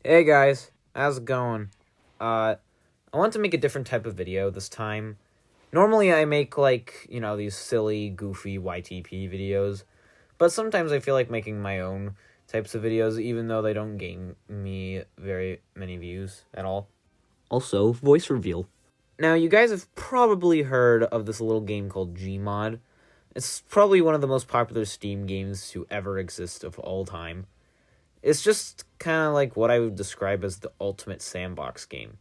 Hey guys, how's it going? I want to make a different type of video this time. Normally I make these silly, goofy YTP videos, but sometimes I feel like making my own types of videos even though they don't gain me very many views at all. Also, voice reveal. Now, you guys have probably heard of this little game called Gmod. It's probably one of the most popular Steam games to ever exist of all time. It's just kind of like what I would describe as the ultimate sandbox game.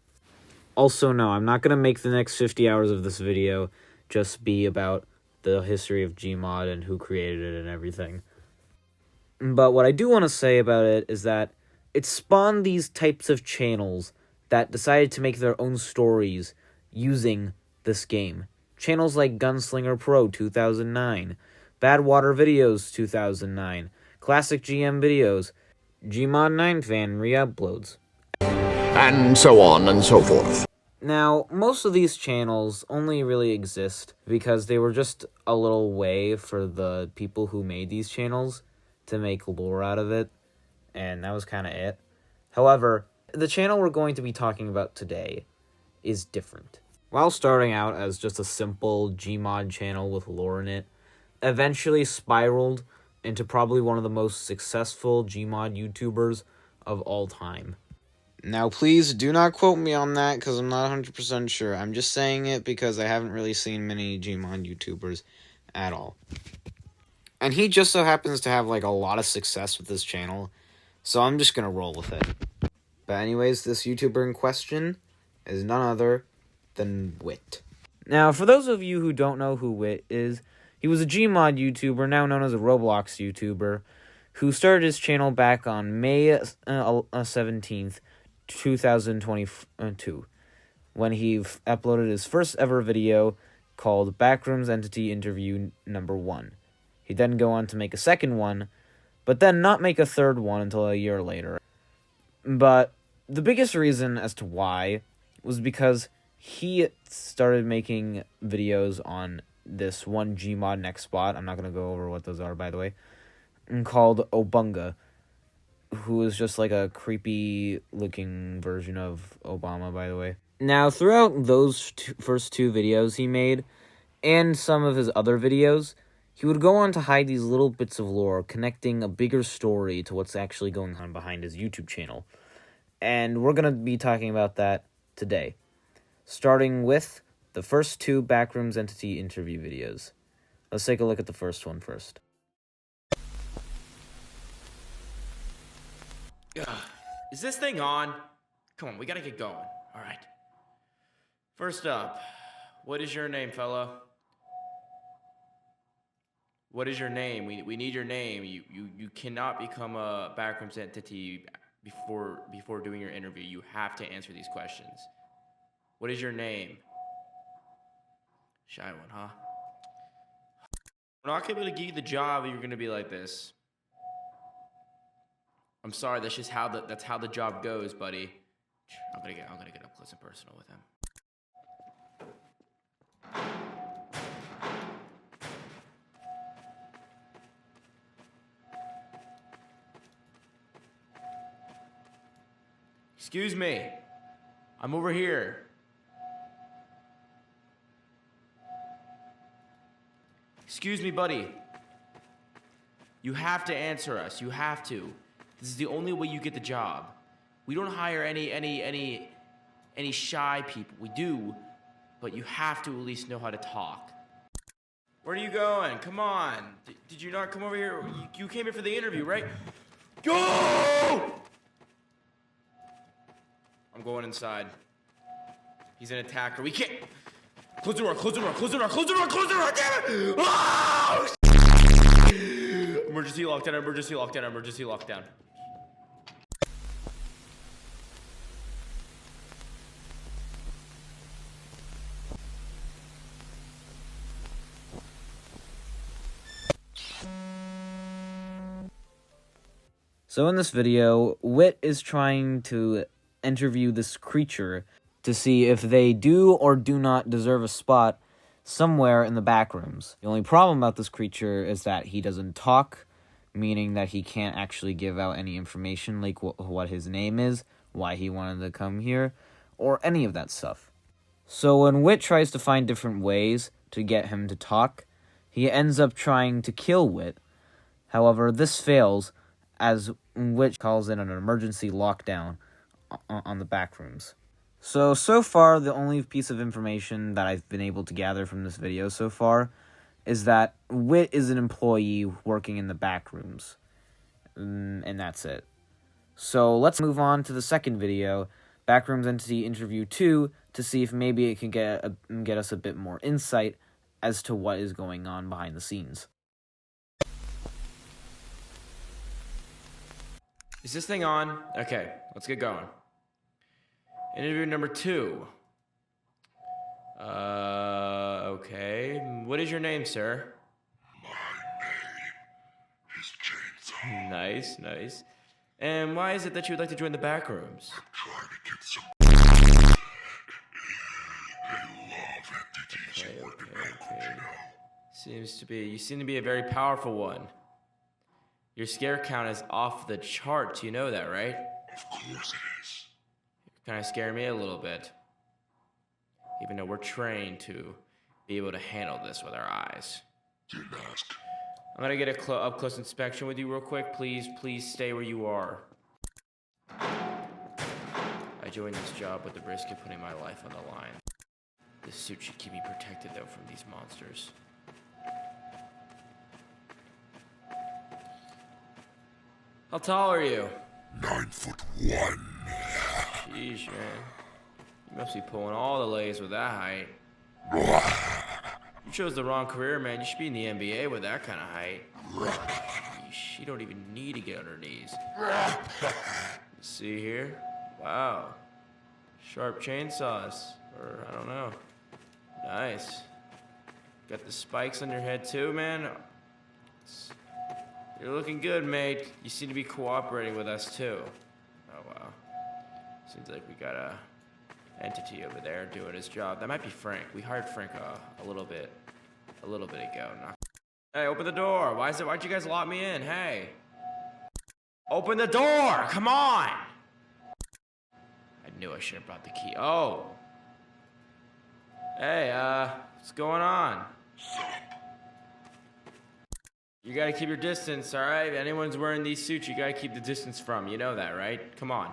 Also, no, I'm not going to make the next 50 hours of this video just be about the history of Gmod and who created it and everything. But what I do want to say about it is that it spawned these types of channels that decided to make their own stories using this game. Channels like Gunslinger Pro 2009, Bad Water Videos 2009, Classic GM Videos, Gmod 9 fan re-uploads, and so on and so forth. Now, most of these channels only really exist because they were just a little way for the people who made these channels to make lore out of it, and that was kind of it. However, the channel we're going to be talking about today is different. While starting out as just a simple Gmod channel with lore in it, eventually spiraled into probably one of the most successful Gmod YouTubers of all time. Now, please do not quote me on that because I'm not 100% sure. I'm just saying it because I haven't really seen many Gmod YouTubers at all. And he just so happens to have a lot of success with his channel, so I'm just going to roll with it. But anyways, this YouTuber in question is none other than Whitt. Now, for those of you who don't know who Whitt is, he was a Gmod YouTuber, now known as a Roblox YouTuber, who started his channel back on May 17th, 2022, when he uploaded his first ever video called Backrooms Entity Interview Number 1. He'd then go on to make a second one, but then not make a third one until a year later. But the biggest reason as to why was because he started making videos on this one Gmod next spot. I'm not going to go over what those are, by the way. Called Obanga, who is just a creepy-looking version of Obama, by the way. Now, throughout those first two videos he made, and some of his other videos, he would go on to hide these little bits of lore connecting a bigger story to what's actually going on behind his YouTube channel. And we're going to be talking about that today, starting with the first two Backrooms Entity interview videos. Let's take a look at the first one first. Is this thing on? Come on, we gotta get going. All right. First up, what is your name, fella? What is your name? We need your name. You cannot become a Backrooms entity before doing your interview. You have to answer these questions. What is your name? Shy one, huh? We're not gonna be able to give you the job if you're gonna be like this. I'm sorry, that's just how the job goes, buddy. I'm gonna get up close and personal with him. Excuse me. I'm over here. Excuse me, buddy. You have to answer us. You have to. This is the only way you get the job. We don't hire any shy people. We do, but you have to at least know how to talk. Where are you going? Come on. Did you not come over here? You came here for the interview, right? Go! I'm going inside. He's an attacker. We can't. Close the door, close the door, close the door, close the door, close the door, damn it! Oh! Emergency lockdown, emergency lockdown, emergency lockdown. So in this video, Whitt is trying to interview this creature to see if they do or do not deserve a spot somewhere in the Backrooms. The only problem about this creature is that he doesn't talk, meaning that he can't actually give out any information like what his name is, why he wanted to come here, or any of that stuff. So when Whitt tries to find different ways to get him to talk, he ends up trying to kill Whitt. However, this fails as Whitt calls in an emergency lockdown on the Backrooms. So far, the only piece of information that I've been able to gather from this video so far is that Whitt is an employee working in the Backrooms. And that's it. So let's move on to the second video, Backrooms Entity Interview 2, to see if maybe it can get us a bit more insight as to what is going on behind the scenes. Is this thing on? Okay, let's get going. Interview number 2. Okay. What is your name, sir? My name is Chainsaw. Nice, nice. And why is it that you would like to join the Backrooms? I'm trying to get some. They love entities Okay, working okay, at okay. Gmod. You seem to be a very powerful one. Your scare count is off the charts, you know that, right? Of course it is. Kind of scare me a little bit. Even though we're trained to be able to handle this with our eyes. Didn't ask. I'm gonna get a up-close inspection with you real quick. Please stay where you are. I joined this job with the risk of putting my life on the line. This suit should keep me protected, though, from these monsters. How tall are you? 9'1". Jeez, man. You must be pulling all the legs with that height. You chose the wrong career, man. You should be in the NBA with that kind of height. Sheesh, you don't even need to get on her knees. See here? Wow. Sharp chainsaws. Or, I don't know. Nice. Got the spikes on your head too, man. You're looking good, mate. You seem to be cooperating with us too. Oh, wow. Seems like we got a entity over there doing his job. That might be Frank. We hired Frank a little bit ago. Hey, open the door. Why'd you guys lock me in? Hey. Open the door. Come on. I knew I should have brought the key. Oh. Hey, what's going on? You gotta keep your distance, alright? If anyone's wearing these suits, you gotta keep the distance from. You know that, right? Come on.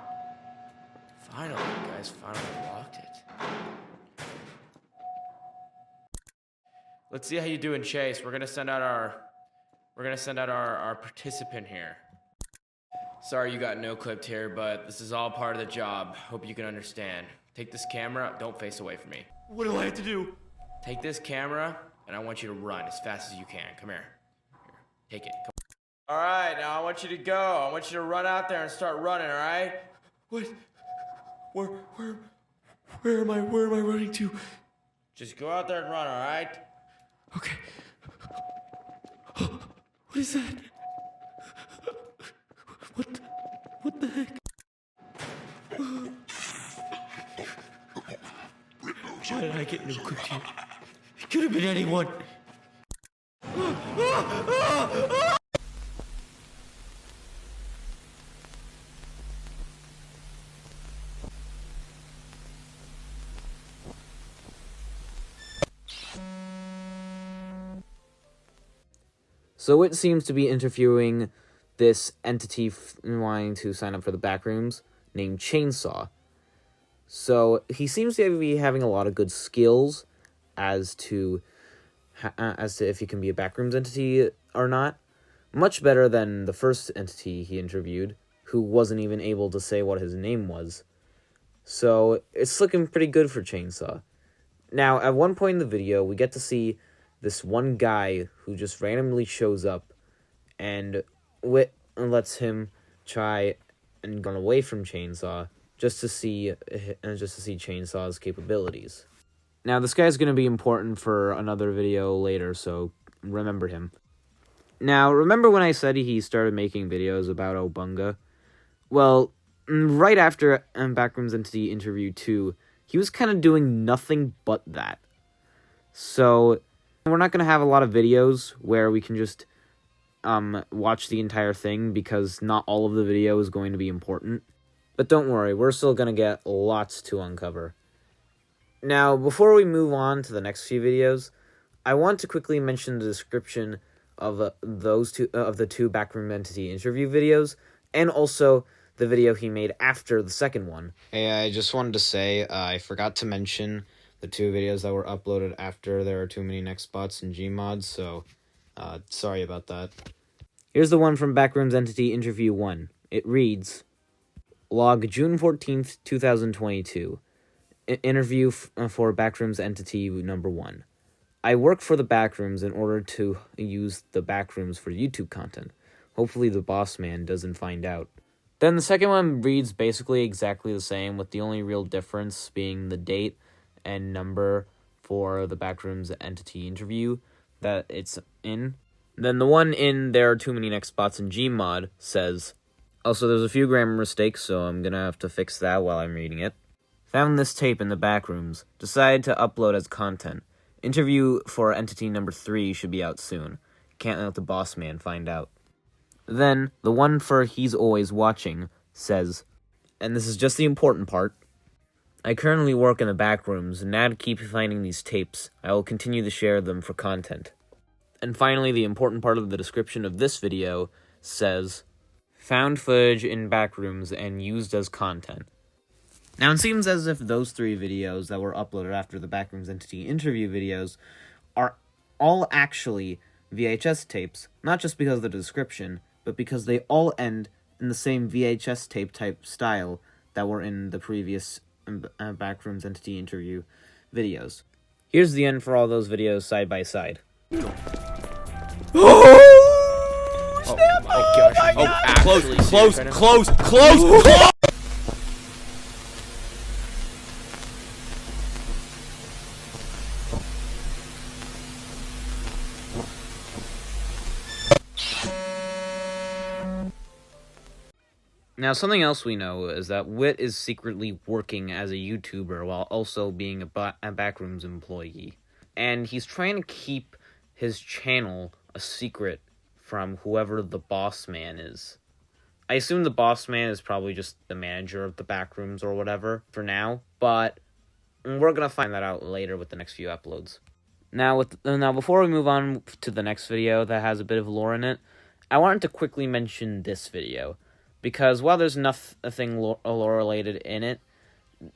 Finally, you guys finally locked it. Let's see how you do in Chase. We're gonna send out our participant here. Sorry you got no clipped here, but this is all part of the job. Hope you can understand. Take this camera. Don't face away from me. What do I have to do? Take this camera, and I want you to run as fast as you can. Come here. Take it. Come on. All right, now I want you to go. I want you to run out there and start running. All right? What? Where am I running to? Just go out there and run. All right? Okay. What is that? What the heck? Why did I get no clip here? It could have been anyone. So it seems to be interviewing this entity wanting to sign up for the Backrooms named Chainsaw. So he seems to be having a lot of good skills as to if he can be a Backrooms entity or not. Much better than the first entity he interviewed, who wasn't even able to say what his name was. So it's looking pretty good for Chainsaw. Now, at one point in the video, we get to see this one guy who just randomly shows up, and Whitt lets him try and run away from Chainsaw just to see Chainsaw's capabilities. Now, this guy's going to be important for another video later, so remember him. Now, remember when I said he started making videos about Obanga? Well, right after Backrooms Entity Interview 2, he was kind of doing nothing but that. So we're not going to have a lot of videos where we can just watch the entire thing because not all of the video is going to be important. But don't worry, we're still going to get lots to uncover. Now, before we move on to the next few videos, I want to quickly mention the description of the two Backroom Entity interview videos, and also the video he made after the second one. Hey, I just wanted to say, I forgot to mention the two videos that were uploaded after There Are Too Many Next Spots in Gmod, so sorry about that. Here's the one from Backrooms Entity Interview 1. It reads, Log June 14th, 2022. Interview for Backrooms Entity number 1. I work for the Backrooms in order to use the Backrooms for YouTube content. Hopefully the boss man doesn't find out. Then the second one reads basically exactly the same, with the only real difference being the date and number for the Backrooms Entity interview that it's in. Then the one in There Are Too Many Next Spots in Gmod says, also there's a few grammar mistakes, so I'm gonna have to fix that while I'm reading it. Found this tape in the Backrooms. Decided to upload as content. Interview for Entity number 3 should be out soon. Can't let the boss man find out. Then, the one for He's Always Watching says, and this is just the important part, I currently work in the Backrooms, and now to keep finding these tapes, I will continue to share them for content. And finally, the important part of the description of this video says, found footage in Backrooms and used as content. Now, it seems as if those 3 videos that were uploaded after the Backrooms Entity interview videos are all actually VHS tapes, not just because of the description, but because they all end in the same VHS tape type style that were in the previous Backrooms Entity interview videos. Here's the end for all those videos side by side. Oh my gosh. Close. Now, something else we know is that Whitt is secretly working as a YouTuber while also being a Backrooms employee. And he's trying to keep his channel a secret from whoever the boss man is. I assume the boss man is probably just the manager of the Backrooms or whatever for now, but we're going to find that out later with the next few uploads. Now, before we move on to the next video that has a bit of lore in it, I wanted to quickly mention this video. Because while there's nothing lore-related in it,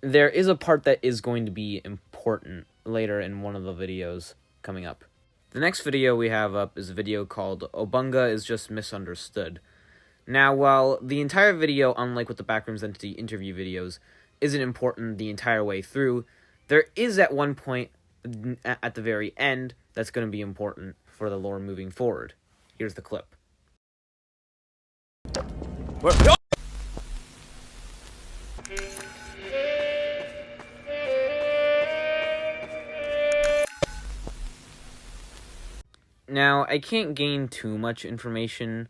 there is a part that is going to be important later in one of the videos coming up. The next video we have up is a video called Obanga is Just Misunderstood. Now, while the entire video, unlike with the Backrooms Entity interview videos, isn't important the entire way through, there is at one point at the very end that's going to be important for the lore moving forward. Here's the clip. Now, I can't gain too much information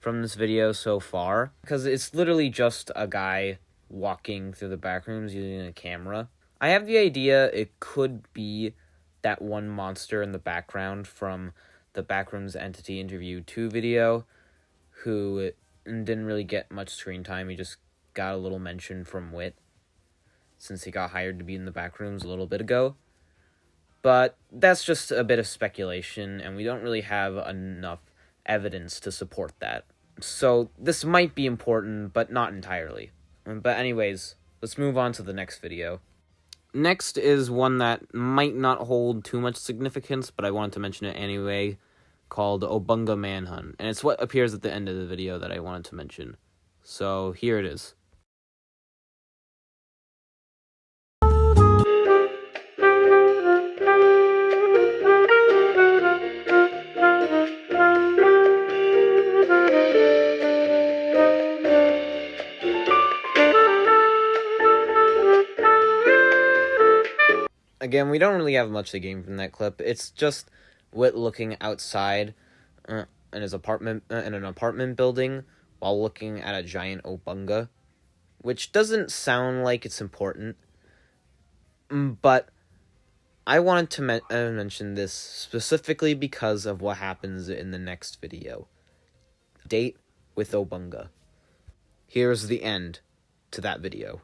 from this video so far, because it's literally just a guy walking through the Backrooms using a camera. I have the idea it could be that one monster in the background from the Backrooms Entity Interview 2 video, who didn't really get much screen time. He just got a little mention from Whitt, since he got hired to be in the Backrooms a little bit ago. But that's just a bit of speculation, and we don't really have enough evidence to support that. So this might be important, but not entirely. But anyways, let's move on to the next video. Next is one that might not hold too much significance, but I wanted to mention it anyway, called Obanga Manhunt, and it's what appears at the end of the video that I wanted to mention. So here it is. Again, we don't really have much to gain from that clip. It's just Whitt looking outside in his apartment, in an apartment building, while looking at a giant Obanga, which doesn't sound like it's important. But I wanted to mention this specifically because of what happens in the next video. Date with Obanga. Here's the end to that video.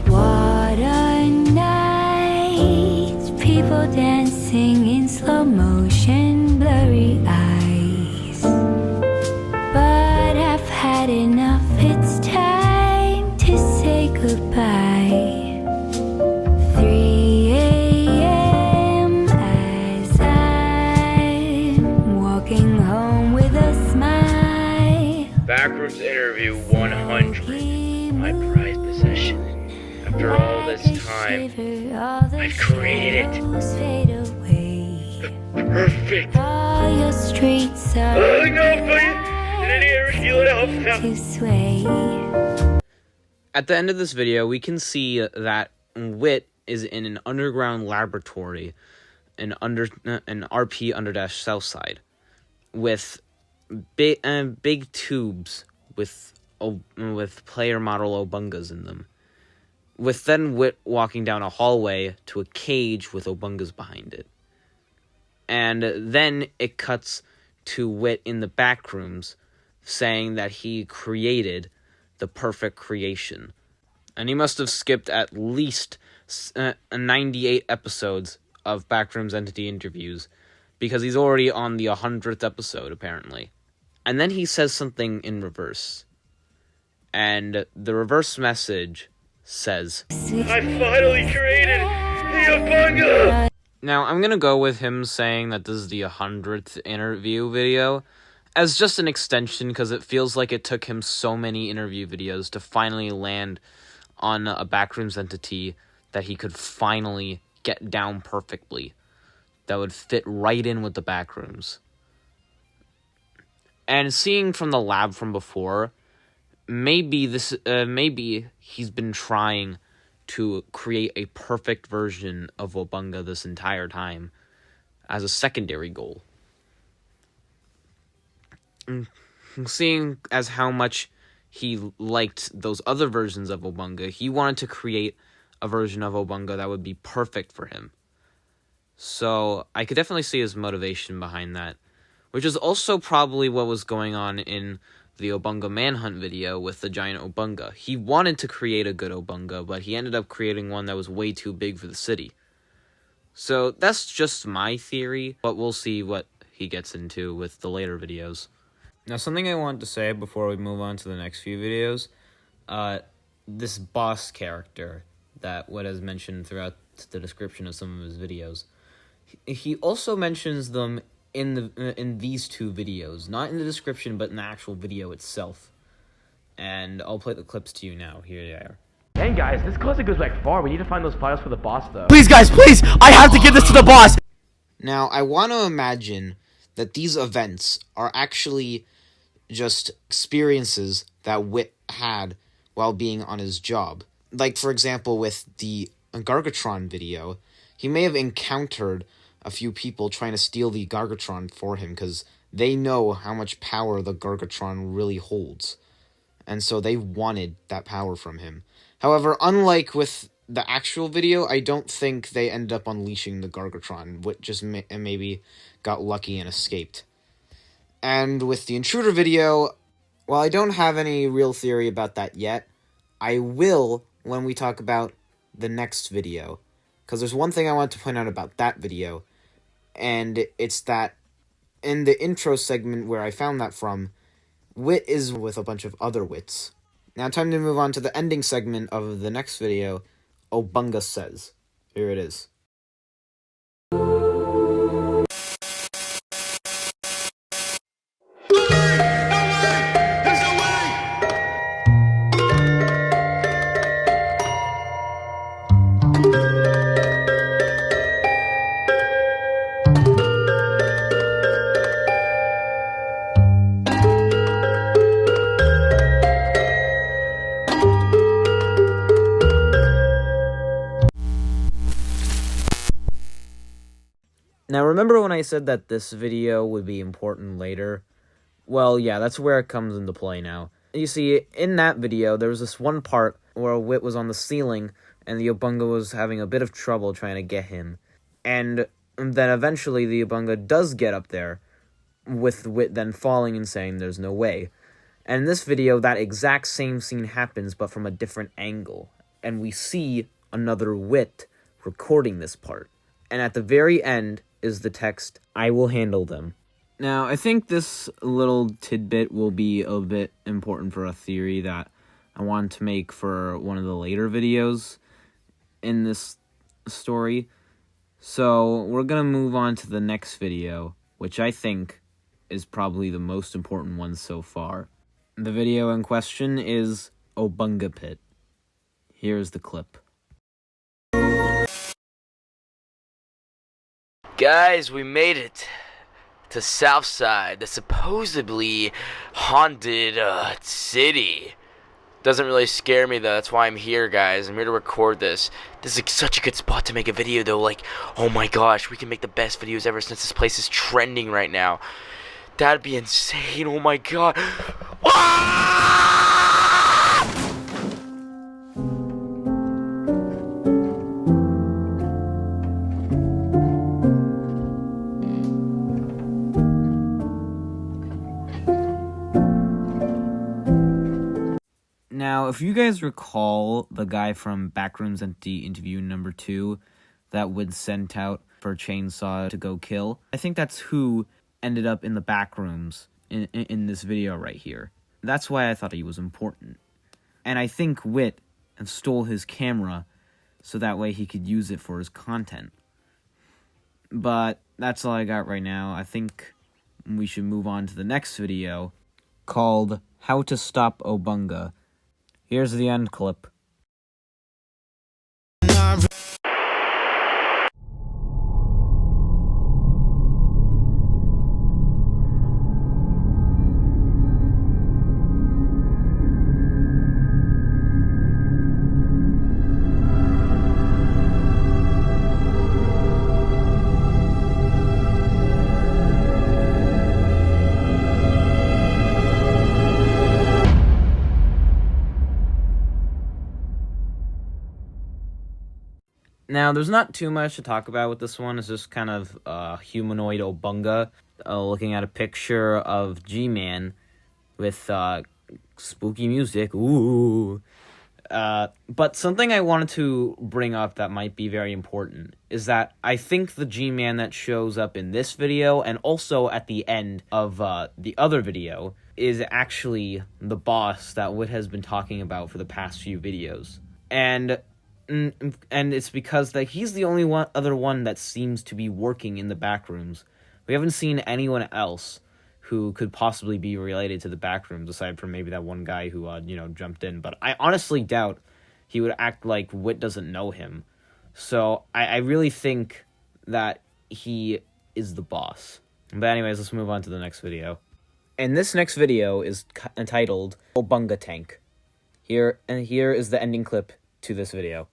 What a night, people dancing in slow motion, blurry eyes. But I've had enough, it's time to say goodbye. 3 a.m. as I'm walking home with a smile. Backrooms interview 100. My prized possession. After all this time, I've created it. Perfect. All your streets are to sway. At the end of this video, we can see that Whitt is in an underground laboratory in RP _ Southside with big tubes with player model Obangas in them. With then Whitt walking down a hallway to a cage with Obangas behind it. And then it cuts to Whitt in the Backrooms saying that he created the perfect creation. And he must have skipped at least 98 episodes of Backrooms Entity interviews because he's already on the 100th episode, apparently. And then he says something in reverse. And the reverse message says, I finally created the Obanga! Now, I'm gonna go with him saying that this is the 100th interview video as just an extension because it feels like it took him so many interview videos to finally land on a Backrooms entity that he could finally get down perfectly. That would fit right in with the Backrooms. And seeing from the lab from before, maybe he's been trying to create a perfect version of Obanga this entire time as a secondary goal. Seeing as how much he liked those other versions of Obanga, he wanted to create a version of Obanga that would be perfect for him. So I could definitely see his motivation behind that, which is also probably what was going on in the Obanga Manhunt video with the giant Obanga. He wanted to create a good Obanga, but he ended up creating one that was way too big for the city. So that's just my theory, but we'll see what he gets into with the later videos. Now, something I want to say before we move on to the next few videos, this boss character that Whitt has mentioned throughout the description of some of his videos, he also mentions them in these two videos, not in the description, but in the actual video itself. And I'll play the clips to you now. Here they are. Dang, guys, this closet goes back far. We need to find those files for the boss, though. Please, guys, please! I have to give this to the boss! Now, I want to imagine that these events are actually just experiences that Whitt had while being on his job. Like, for example, with the Gargatron video, he may have encountered a few people trying to steal the Gargatron for him because they know how much power the Gargatron really holds. And so they wanted that power from him. However, unlike with the actual video, I don't think they ended up unleashing the Gargatron. Whitt just maybe got lucky and escaped. And with the Intruder video, while I don't have any real theory about that yet, I will when we talk about the next video. Because there's one thing I want to point out about that video, and it's that in the intro segment where I found that from, Whitt is with a bunch of other Whitts. Now time to move on to the ending segment of the next video, Obanga Says. Here it is. Now, remember when I said that this video would be important later? Well, yeah, that's where it comes into play now. You see, in that video, there was this one part where Whitt was on the ceiling, and the Obanga was having a bit of trouble trying to get him. And then eventually the Obanga does get up there, with Whitt then falling and saying there's no way. And in this video, that exact same scene happens, but from a different angle. And we see another Whitt recording this part. And at the very end is the text, "I will handle them." Now, I think this little tidbit will be a bit important for a theory that I want to make for one of the later videos in this story. So, we're going to move on to the next video, which I think is probably the most important one so far. The video in question is Obanga Pit. Here's the clip. Guys, we made it to Southside, the supposedly haunted city. Doesn't really scare me though, that's why I'm here, guys. I'm here to record this. This is such a good spot to make a video though, like, oh my gosh, we can make the best videos ever since this place is trending right now. That'd be insane, oh my god. Now, if you guys recall the guy from Backrooms at the interview number 2 that Whitt sent out for Chainsaw to go kill, I think that's who ended up in the Backrooms in this video right here. That's why I thought he was important. And I think Whitt stole his camera so that way he could use it for his content. But that's all I got right now. I think we should move on to the next video called How to Stop Obanga. Here's the end clip. Now, there's not too much to talk about with this one. It's just kind of humanoid Obanga looking at a picture of G-Man with spooky music. Ooh. But something I wanted to bring up that might be very important is that I think the G-Man that shows up in this video and also at the end of the other video is actually the boss that Whitt has been talking about for the past few videos. And it's because that he's the only other one that seems to be working in the Backrooms. We haven't seen anyone else who could possibly be related to the Backrooms, aside from maybe that one guy who, jumped in. But I honestly doubt he would act like Whitt doesn't know him. So I really think that he is the boss. But anyways, let's move on to the next video. And this next video is entitled Obanga Tank. Here is the ending clip to this video.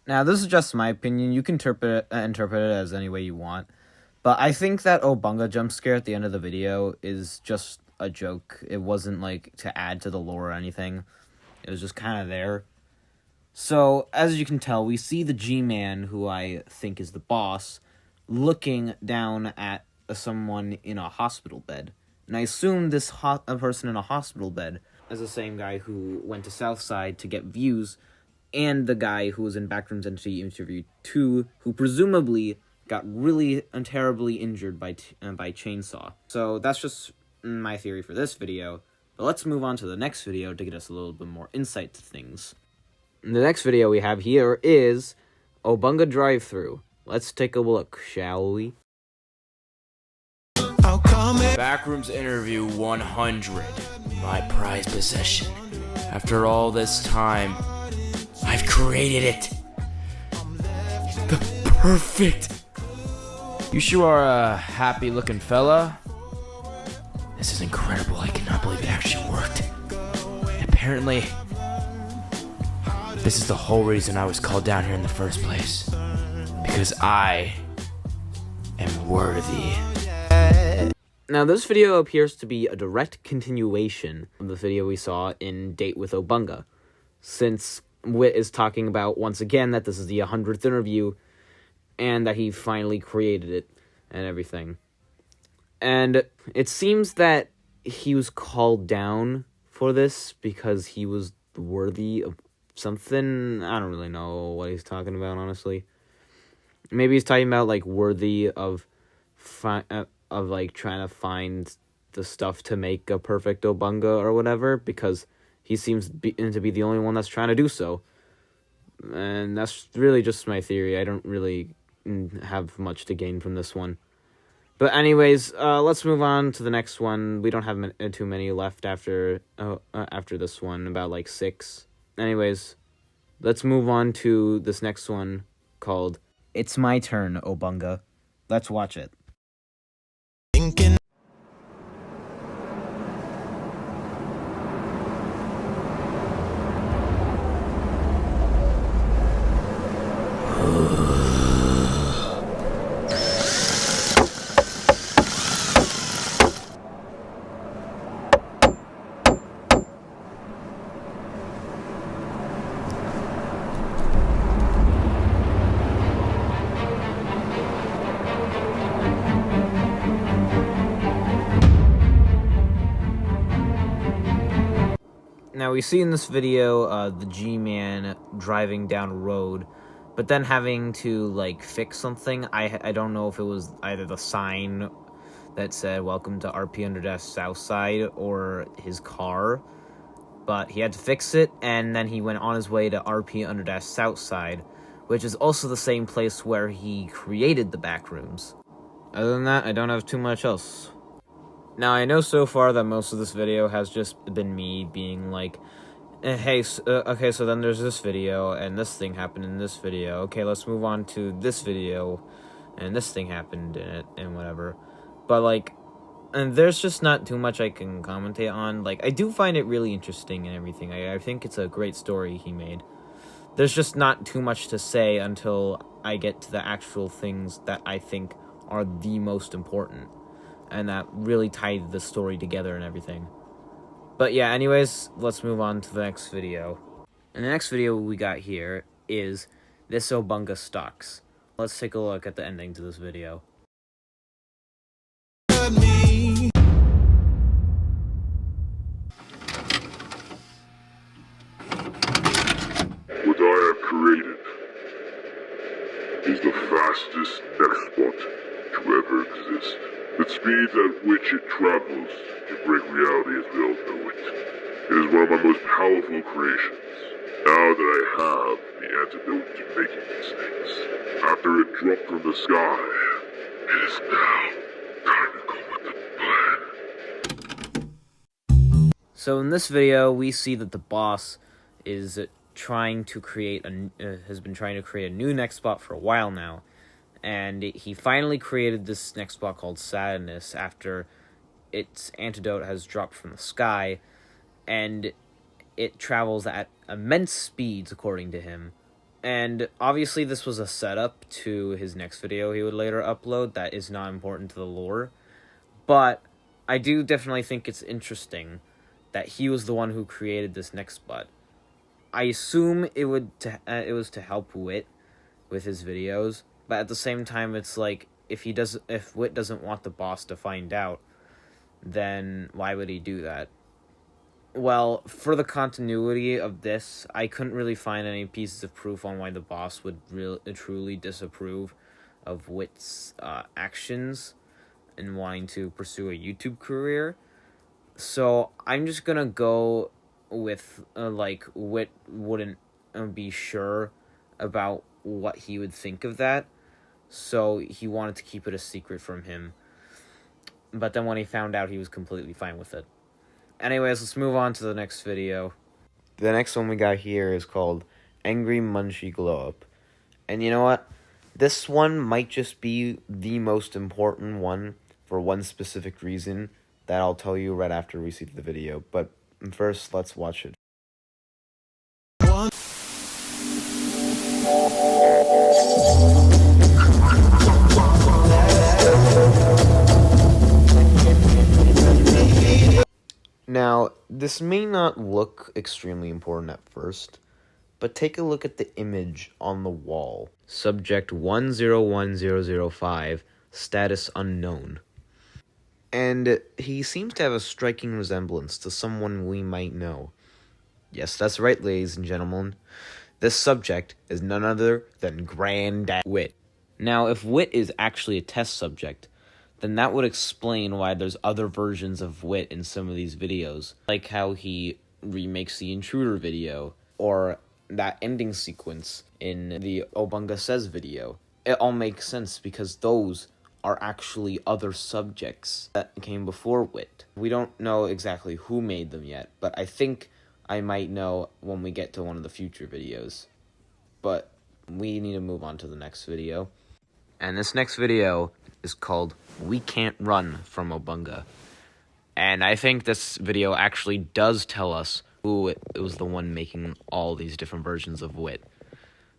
Now, this is just my opinion. You can interpret it as any way you want. But I think that Obanga jump scare at the end of the video is just a joke. It wasn't, like, to add to the lore or anything. It was just kind of there. So, as you can tell, we see the G-Man, who I think is the boss, looking down at someone in a hospital bed. And I assume this person in a hospital bed as the same guy who went to Southside to get views, and the guy who was in Backrooms Entity Interview 2, who presumably got really and terribly injured by chainsaw. So that's just my theory for this video. But let's move on to the next video to get us a little bit more insight to things. The next video we have here is Obanga Drive-Thru. Let's take a look, shall we? Backrooms interview 100. My prized possession. After all this time, I've created it. The perfect. You sure are a happy-looking fella. This is incredible. I cannot believe it actually worked. Apparently, this is the whole reason I was called down here in the first place. Because I am worthy. Now, this video appears to be a direct continuation of the video we saw in Date with Obanga, since Whitt is talking about, once again, that this is the 100th interview, and that he finally created it, and everything. And it seems that he was called down for this because he was worthy of something. I don't really know what he's talking about, honestly. Maybe he's talking about, like, worthy of like, trying to find the stuff to make a perfect Obanga or whatever, because he seems to be the only one that's trying to do so. And that's really just my theory. I don't really have much to gain from this one. But anyways, let's move on to the next one. We don't have too many left after this one, about like 6. Anyways, let's move on to this next one called It's My Turn, Obanga. Let's watch it. Now, we see in this video the G-Man driving down a road, but then having to, like, fix something. I don't know if it was either the sign that said, "Welcome to RP_Southside," or his car, but he had to fix it, and then he went on his way to RP_Southside, which is also the same place where he created the Backrooms. Other than that, I don't have too much else. Now, I know so far that most of this video has just been me being like, hey, okay, so then there's this video, and this thing happened in this video. Okay, let's move on to this video, and this thing happened in it, and whatever. But, like, and there's just not too much I can commentate on. Like, I do find it really interesting and everything. I think it's a great story he made. There's just not too much to say until I get to the actual things that I think are the most important, and that really tied the story together and everything. But yeah, anyways, let's move on to the next video. And the next video we got here is This Obanga Stocks. Let's take a look at the ending to this video. What I have created is the fastest next spot to ever exist. The speeds at which it travels can break reality as we all know it. It is one of my most powerful creations. Now that I have the antidote to making these things, after it dropped from the sky, it is now time to go with the plan. So in this video, we see that the boss is trying to create has been trying to create a new next spot for a while now. And he finally created this next spot called Sadness after its antidote has dropped from the sky, and it travels at immense speeds, according to him. And obviously this was a setup to his next video he would later upload that is not important to the lore. But I do definitely think it's interesting that he was the one who created this next spot. I assume it was to help Whitt with his videos. But at the same time, it's like, if Whitt doesn't want the boss to find out, then why would he do that? Well, for the continuity of this, I couldn't really find any pieces of proof on why the boss would truly disapprove of Whitt's actions and wanting to pursue a YouTube career. So I'm just gonna go with like Whitt wouldn't be sure about what he would think of that, so he wanted to keep it a secret from him. But then when he found out, he was completely fine with it. Anyways, let's move on to the next video. The next one we got here is called Angry Munchie Glow Up. And you know what? This one might just be the most important one for one specific reason that I'll tell you right after we see the video. But first, let's watch it. Now, this may not look extremely important at first, but take a look at the image on the wall. Subject 101005, status unknown. And he seems to have a striking resemblance to someone we might know. Yes, that's right, ladies and gentlemen. This subject is none other than Granddad Whitt. Now, if Whitt is actually a test subject, then that would explain why there's other versions of Whitt in some of these videos. Like how he remakes the Intruder video, or that ending sequence in the Obanga Says video. It all makes sense because those are actually other subjects that came before Whitt. We don't know exactly who made them yet, but I think I might know when we get to one of the future videos. But we need to move on to the next video. And this next video is called We Can't Run from Obanga. And I think this video actually does tell us who it was the one making all these different versions of Whitt.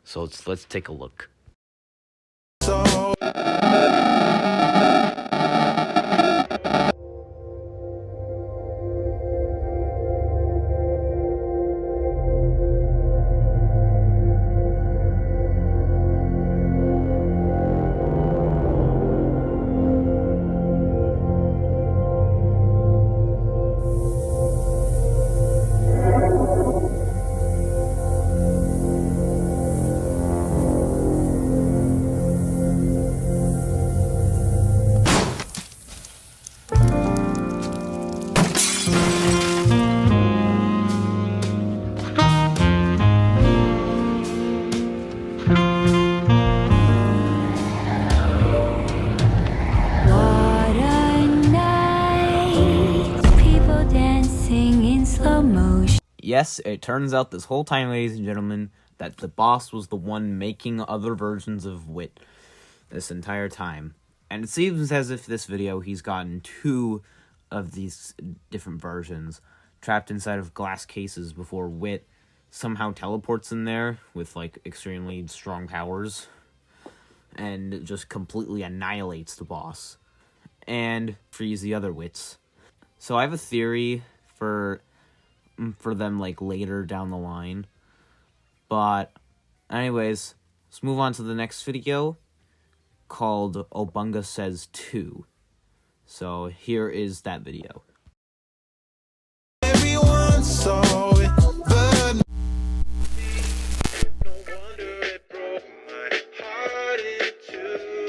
So let's take a look. What a night, people dancing in slow motion. Yes, it turns out this whole time, ladies and gentlemen, that the boss was the one making other versions of Whitt this entire time. And it seems as if this video he's gotten 2 of these different versions trapped inside of glass cases before Whitt somehow teleports in there with like extremely strong powers and just completely annihilates the boss and frees the other Whitts. So I have a theory for them like later down the line. But anyways, let's move on to the next video called Obanga Says 2. So here is that video. Everyone saw it, but no wonder it broke my heart in two.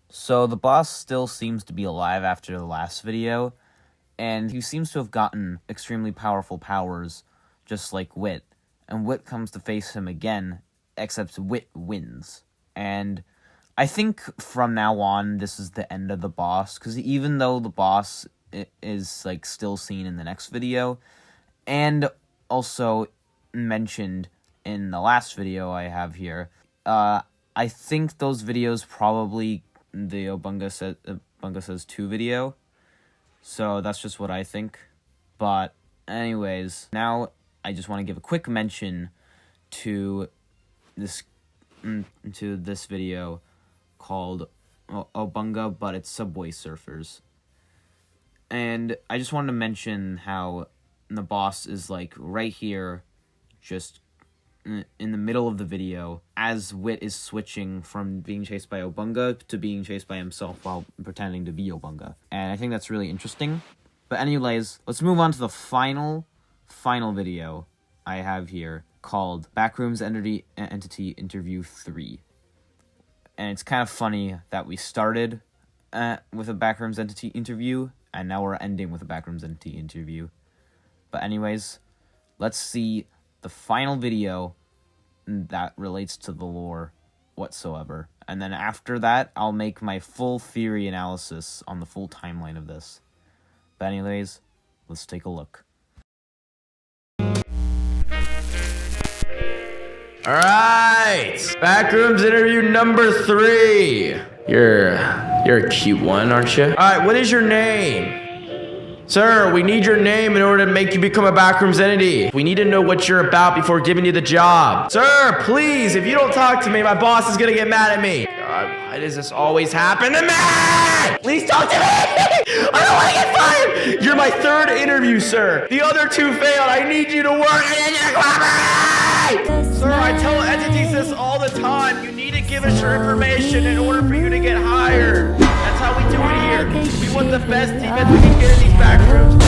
So the boss still seems to be alive after the last video, and he seems to have gotten extremely powerful powers, just like Whitt. And Whitt comes to face him again except Whitt wins. And I think from now on, this is the end of the boss, because even though the boss is, like, still seen in the next video, and also mentioned in the last video I have here, I think those videos probably the Obanga Says 2 video, so that's just what I think. But anyways, now I just want to give a quick mention to this video called Obanga, but it's Subway Surfers. And I just wanted to mention how the boss is, like, right here, just in the middle of the video, as Whitt is switching from being chased by Obanga to being chased by himself while pretending to be Obanga. And I think that's really interesting. But anyways, let's move on to the final video I have here, called Backrooms Entity Interview 3. And it's kind of funny that we started with a Backrooms Entity interview, and now we're ending with a Backrooms Entity interview. But anyways, let's see the final video that relates to the lore whatsoever. And then after that, I'll make my full theory analysis on the full timeline of this. But anyways, let's take a look. Alright! Backrooms interview number 3. You're a cute one, aren't you? Alright, what is your name? Sir, we need your name in order to make you become a Backrooms entity. We need to know what you're about before giving you the job. Sir, please, if you don't talk to me, my boss is gonna get mad at me. God, why does this always happen to me? Please talk to me! I don't want to get fired! You're my 3rd interview, sir. The other 2 failed. I need you to work. I need you to cooperate! Sir, I tell entities this all the time. You need to give us your information in order for you to get hired. That's how we do it here. We want the best defense we can get in these backrooms. We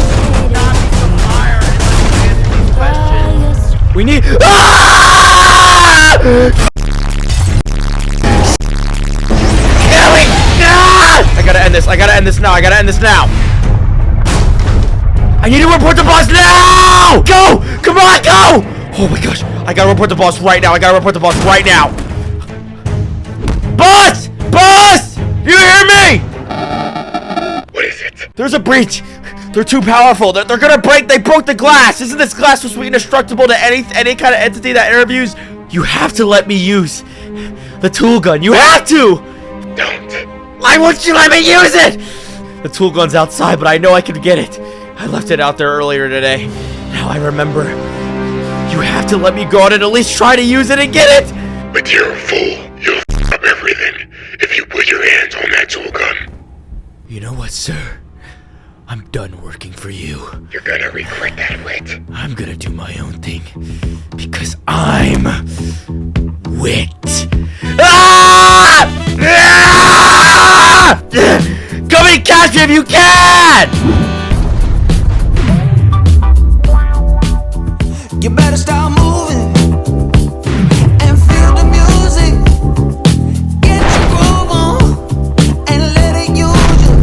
will not become hired unless you answer these questions. We need. I gotta end this. I gotta end this now. I gotta end this now. I need to report the boss now. Go! Come on, go! Oh my gosh! I gotta report the boss right now. I gotta report the boss right now. Boss! Boss! You hear me? What is it? There's a breach. They're too powerful. They're gonna break. They broke the glass. Isn't this glass supposed to be indestructible to any kind of entity that interviews? You have to let me use the tool gun. You have to. Don't. Why won't you let me use it? The tool gun's outside, but I know I can get it. I left it out there earlier today. Now I remember. You have to let me go out and at least try to use it and get it. But you're a fool. You'll f up everything if you put your hands on that tool gun. You know what, sir? I'm done working for you. You're gonna regret that, Whitt. I'm gonna do my own thing. Because I'm Whitt. Ah! Ah! Come and catch me if you can! You better start moving and feel the music. Get your groove on and let it use you.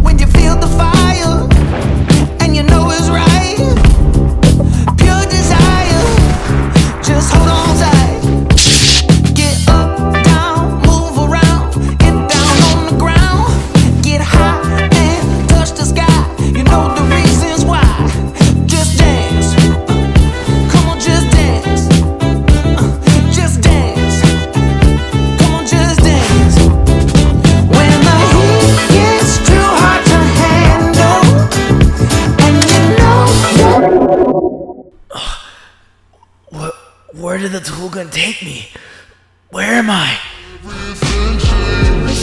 When you feel the fire and you know it's right, pure desire, just hold on tight. Get up, down, move around, get down on the ground, get high and touch the sky. You know the reasons why. Just dance. Come on, just dance. Just dance. Come on, just dance. When the heat gets too hard to handle, and you know. Where did the tool gun take me? Where am I? What's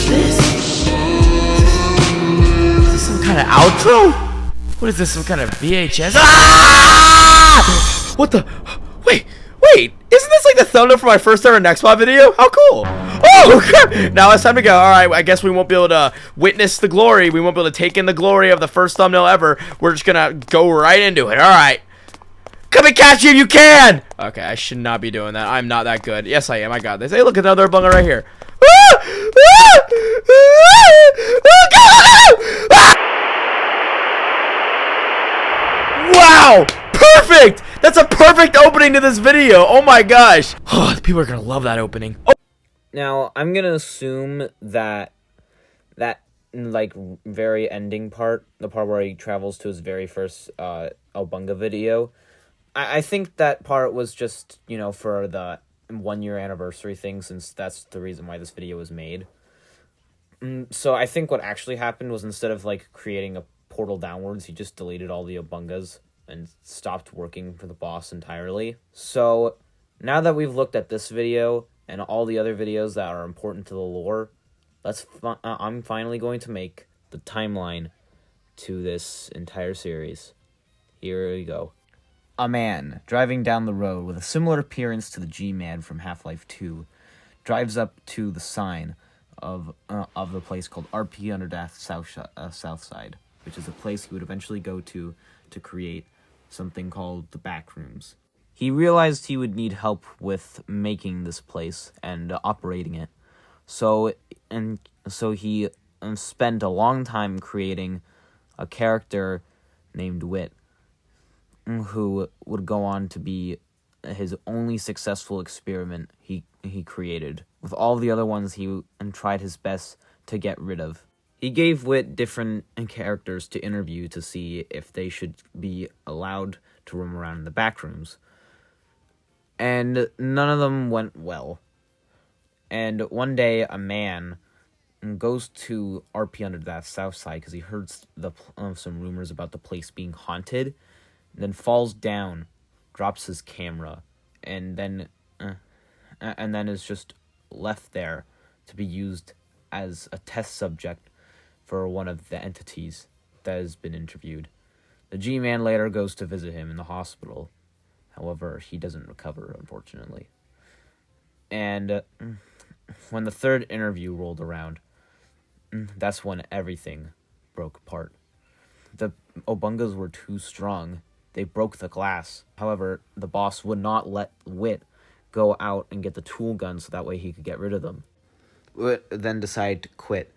this? Is this some kind of outro? What is this, some kind of VHS? Ah! What the? Wait, isn't this like the thumbnail for my first ever Nextbot video? How cool! Oh, crap! Now it's time to go. Alright, I guess we won't be able to witness the glory. We won't be able to take in the glory of the first thumbnail ever. We're just gonna go right into it. Alright. Come and catch you if you can! Okay, I should not be doing that. I'm not that good. Yes, I am. I got this. Hey, look at another Obanga right here. Wow! Perfect! That's a perfect opening to this video. Oh my gosh. Oh, people are gonna love that opening. Oh. Now, I'm gonna assume that like very ending part, the part where he travels to his very first Obanga video, I think that part was just, you know, for the 1-year anniversary thing, since that's the reason why this video was made. So I think what actually happened was, instead of like creating a portal downwards, he just deleted all the Obangas and stopped working for the boss entirely. So now that we've looked at this video and all the other videos that are important to the lore, I'm finally going to make the timeline to this entire series. Here we go. A man driving down the road with a similar appearance to the G-Man from Half-Life 2 drives up to the sign of the place called RP Underdeath Southside, which is a place he would eventually go to create something called the Backrooms. He realized he would need help with making this place and operating it. So he spent a long time creating a character named Whitt, who would go on to be his only successful experiment he created. With all the other ones, he tried his best to get rid of. He gave Whitt different characters to interview to see if they should be allowed to roam around in the Backrooms. And none of them went well. And one day, a man goes to RP Underdeath Southside because he heard some rumors about the place being haunted, then falls down, drops his camera, and then is just left there to be used as a test subject for one of the entities that has been interviewed. The G-Man later goes to visit him in the hospital. However, he doesn't recover, unfortunately. And when the third interview rolled around, that's when everything broke apart. The Obangas were too strong. They broke the glass. However, the boss would not let Whitt go out and get the tool gun so that way he could get rid of them. Whitt then decided to quit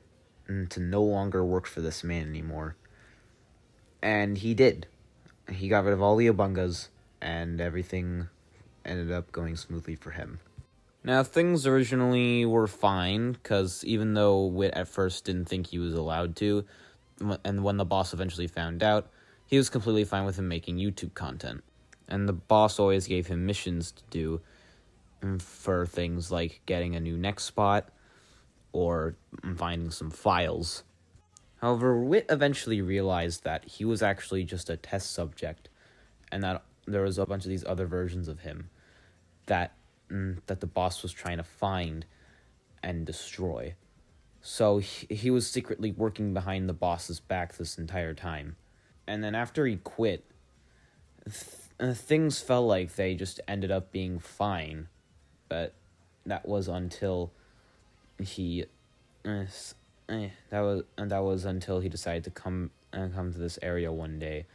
and to no longer work for this man anymore. And he did. He got rid of all the Obangas, and everything ended up going smoothly for him. Now, things originally were fine, because even though Whitt at first didn't think he was allowed to, and when the boss eventually found out, he was completely fine with him making YouTube content. And the boss always gave him missions to do for things like getting a new neck spot or finding some files. However, Whitt eventually realized that he was actually just a test subject, and that there was a bunch of these other versions of him that the boss was trying to find and destroy. So he was secretly working behind the boss's back this entire time. And then after he quit, things felt like they just ended up being fine. But that was until he until he decided to come to this area one day,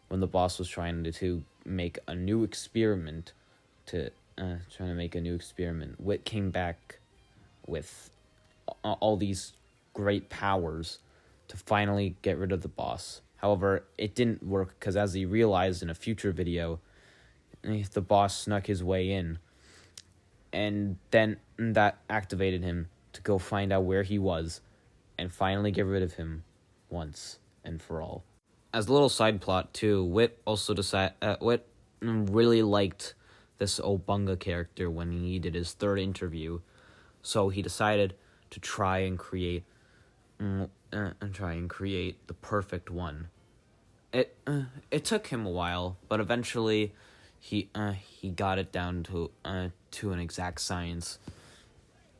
when the boss was trying to make a new experiment. Whitt came back with all these great powers to finally get rid of the boss. However, it didn't work because, as he realized in a future video, the boss snuck his way in, and then that activated him to go find out where he was and finally get rid of him once and for all. As a little side plot too, Whitt really liked this Obanga character when he did his third interview, so he decided to try and create the perfect one. It took him a while, but eventually he got it down to an exact science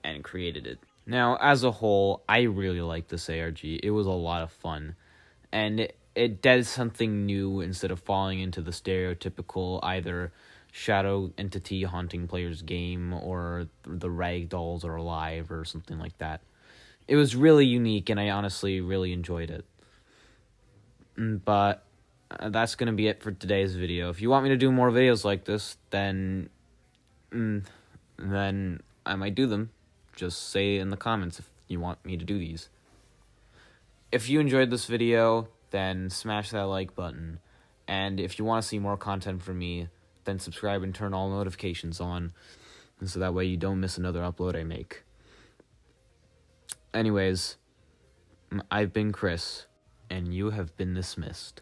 and created it. Now, as a whole, I really liked this ARG. It was a lot of fun, and it did something new instead of falling into the stereotypical either shadow entity haunting players game or the rag dolls are alive or something like that. It was really unique, and I honestly really enjoyed it. But that's going to be it for today's video. If you want me to do more videos like this, then I might do them. Just say in the comments if you want me to do these. If you enjoyed this video, then smash that like button. And if you want to see more content from me, then subscribe and turn all notifications on, and so that way you don't miss another upload I make. Anyways, I've been Chris, and you have been dismissed.